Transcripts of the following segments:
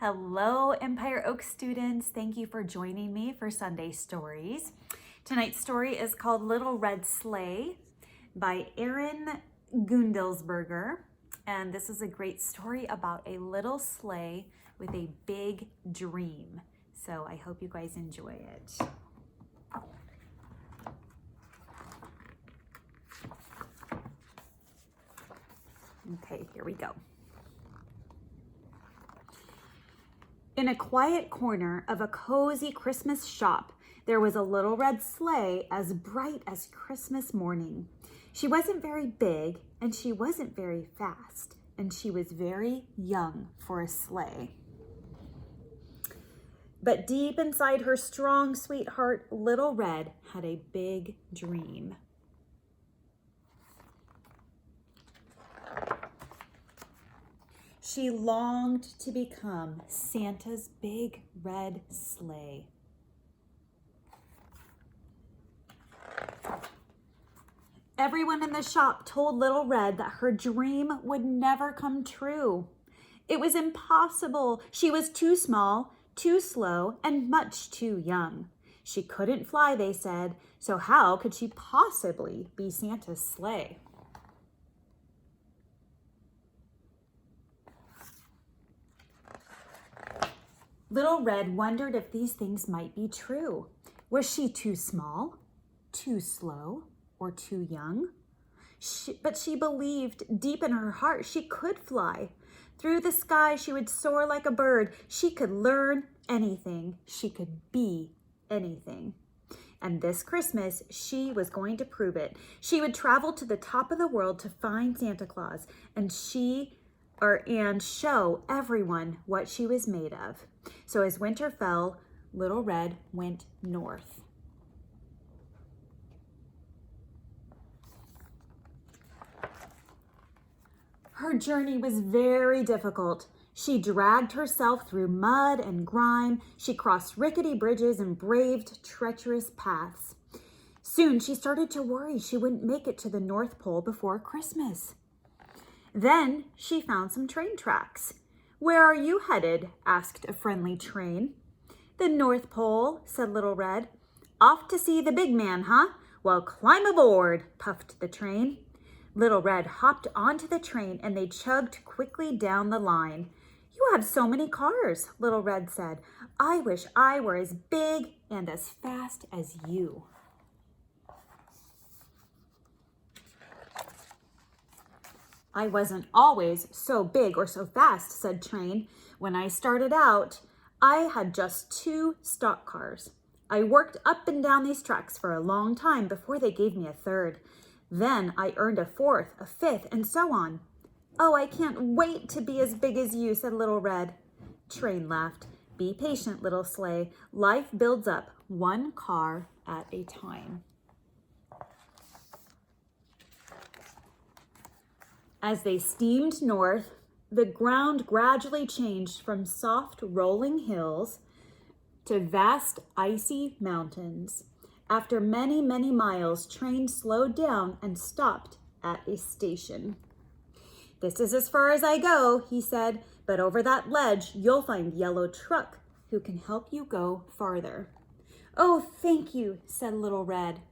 Hello, Empire Oak students. Thank you for joining me for Sunday Stories. Tonight's story is called Little Red Sleigh by Aaron Gundelsberger. And this is a great story about a little sleigh with a big dream. So I hope you guys enjoy it. Okay, here we go. In a quiet corner of a cozy Christmas shop, there was a little red sleigh as bright as Christmas morning. She wasn't very big and she wasn't very fast, and she was very young for a sleigh. But deep inside her strong, sweet heart, Little Red had a big dream. She longed to become Santa's big red sleigh. Everyone in the shop told Little Red that her dream would never come true. It was impossible. She was too small, too slow, and much too young. She couldn't fly, they said, so how could she possibly be Santa's sleigh? Little Red wondered if these things might be true. Was she too small, too slow, or too young? But she believed deep in her heart she could fly. Through the sky she would soar like a bird. She could learn anything. She could be anything. And this Christmas, she was going to prove it. She would travel to the top of the world to find Santa Claus, and show everyone what she was made of. So as winter fell, Little Red went north. Her journey was very difficult. She dragged herself through mud and grime. She crossed rickety bridges and braved treacherous paths. Soon she started to worry she wouldn't make it to the North Pole before Christmas. Then she found some train tracks. "Where are you headed?" asked a friendly train. "The North Pole," said Little Red. "Off to see the big man, huh? Well, climb aboard," puffed the train. Little Red hopped onto the train and they chugged quickly down the line. "You have so many cars," Little Red said. "I wish I were as big and as fast as you." "I wasn't always so big or so fast," said Train. "When I started out, I had just 2 stock cars. I worked up and down these tracks for a long time before they gave me a 3rd. Then I earned a 4th, a 5th, and so on." "Oh, I can't wait to be as big as you," said Little Red. Train laughed. "Be patient, little sleigh. Life builds up one car at a time." As they steamed north, the ground gradually changed from soft rolling hills to vast icy mountains. After many, many miles, Train slowed down and stopped at a station. "This is as far as I go," he said, "but over that ledge you'll find Yellow Truck, who can help you go farther." "Oh, thank you," said Little Red.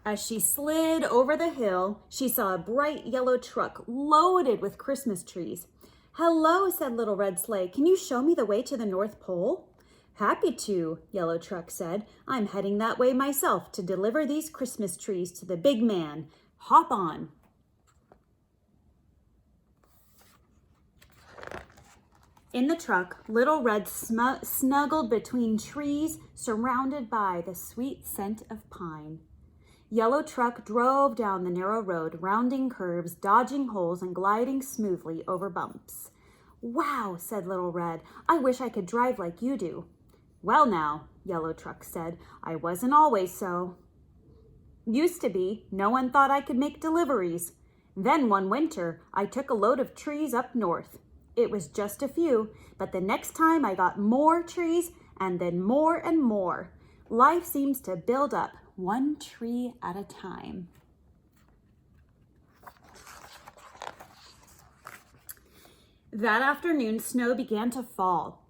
As she slid over the hill, she saw a bright yellow truck loaded with Christmas trees. "Hello," said Little Red Sleigh. "Can you show me the way to the North Pole?" "Happy to," Yellow Truck said. "I'm heading that way myself to deliver these Christmas trees to the big man. Hop on." In the truck, Little Red snuggled between trees surrounded by the sweet scent of pine. Yellow Truck drove down the narrow road, rounding curves, dodging holes, and gliding smoothly over bumps. "Wow," said Little Red. "I wish I could drive like you do." "Well now," Yellow Truck said, "I wasn't always so. Used to be. No one thought I could make deliveries. Then one winter, I took a load of trees up north. It was just a few, but the next time I got more trees and then more and more. Life seems to build up one tree at a time." That afternoon, snow began to fall.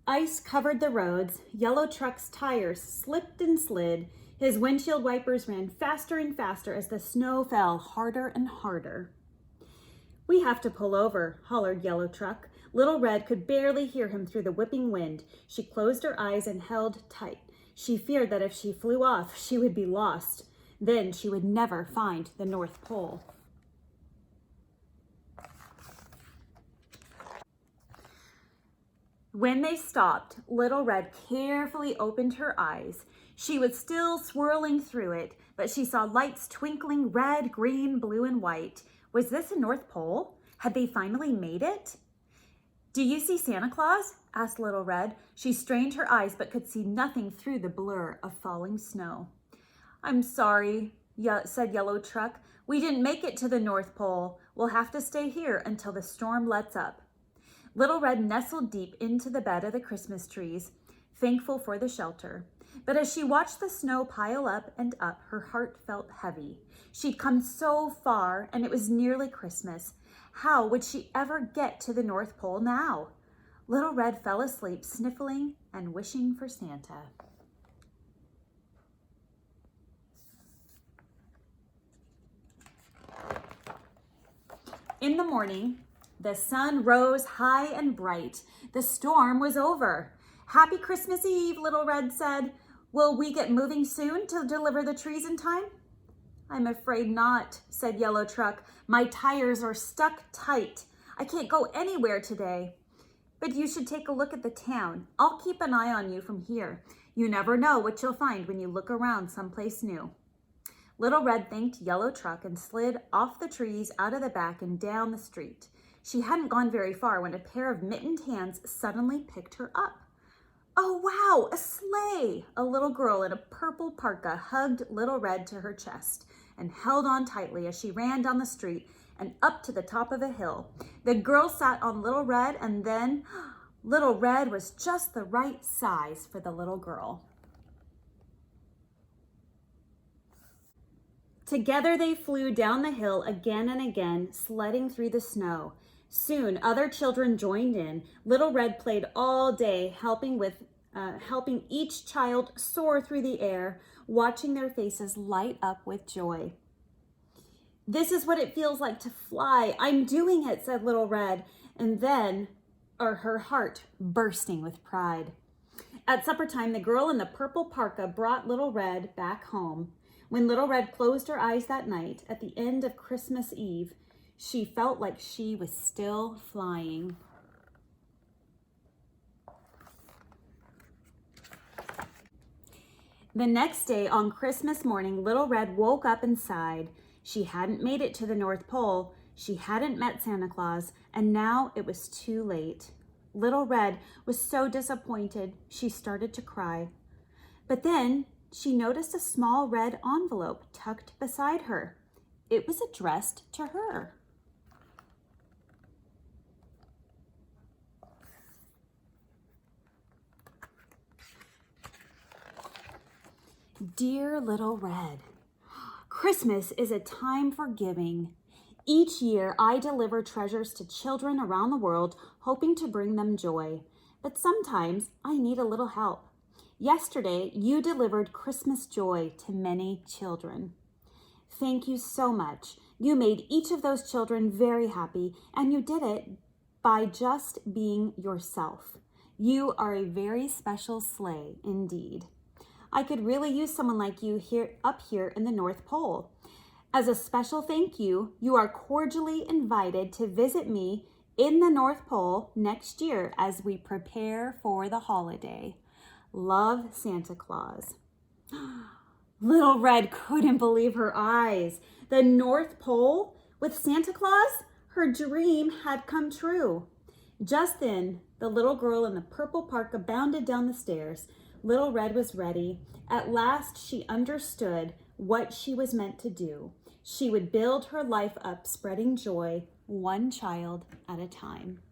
Ice covered the roads. Yellow Truck's tires slipped and slid. His windshield wipers ran faster and faster as the snow fell harder and harder. "We have to pull over," hollered Yellow Truck. Little Red could barely hear him through the whipping wind. She closed her eyes and held tight. She feared that if she flew off, she would be lost. Then she would never find the North Pole. When they stopped, Little Red carefully opened her eyes. She was still swirling through it, but she saw lights twinkling red, green, blue, and white. Was this the North Pole? Had they finally made it? "Do you see Santa Claus?" asked Little Red. She strained her eyes but could see nothing through the blur of falling snow. "I'm sorry," said Yellow Truck. "We didn't make it to the North Pole. We'll have to stay here until the storm lets up." Little Red nestled deep into the bed of the Christmas trees, thankful for the shelter. But as she watched the snow pile up and up, her heart felt heavy. She'd come so far, and it was nearly Christmas. How would she ever get to the North Pole now? Little Red fell asleep, sniffling and wishing for Santa. In the morning, the sun rose high and bright. The storm was over. "Happy Christmas Eve," Little Red said. "Will we get moving soon to deliver the trees in time?" "I'm afraid not," said Yellow Truck. "My tires are stuck tight. I can't go anywhere today." "But you should take a look at the town. I'll keep an eye on you from here. You never know what you'll find when you look around someplace new." Little Red thanked Yellow Truck and slid off the trees, out of the back, and down the street. She hadn't gone very far when a pair of mittened hands suddenly picked her up. "Oh, wow, a sleigh!" A little girl in a purple parka hugged Little Red to her chest and held on tightly as she ran down the street and up to the top of a hill. The girl sat on Little Red, and then Little Red was just the right size for the little girl. Together they flew down the hill again and again, sledding through the snow. Soon other children joined in. Little Red played all day, helping each child soar through the air, watching their faces light up with joy. "This is what it feels like to fly. I'm doing it," said Little Red, and then her heart bursting with pride. At supper time, the girl in the purple parka brought Little Red back home. When Little Red closed her eyes that night, at the end of Christmas Eve, she felt like she was still flying. The next day, on Christmas morning, Little Red woke up and sighed. She hadn't made it to the North Pole. She hadn't met Santa Claus, and now it was too late. Little Red was so disappointed, she started to cry. But then she noticed a small red envelope tucked beside her. It was addressed to her. Dear Little Red, Christmas is a time for giving. Each year, I deliver treasures to children around the world, hoping to bring them joy. But sometimes I need a little help. Yesterday, you delivered Christmas joy to many children. Thank you so much. You made each of those children very happy, and you did it by just being yourself. You are a very special sleigh indeed. I could really use someone like you up here in the North Pole. As a special thank you, you are cordially invited to visit me in the North Pole next year as we prepare for the holiday. Love, Santa Claus. Little Red couldn't believe her eyes. The North Pole with Santa Claus? Her dream had come true. Just then, the little girl in the purple parka bounded down the stairs. Little Red was ready. At last, she understood what she was meant to do. She would build her life up, spreading joy, one child at a time.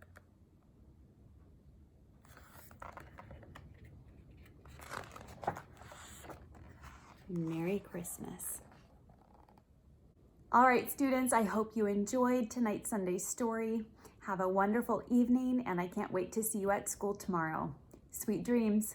Merry Christmas. All right, students, I hope you enjoyed tonight's Sunday story. Have a wonderful evening, and I can't wait to see you at school tomorrow. Sweet dreams.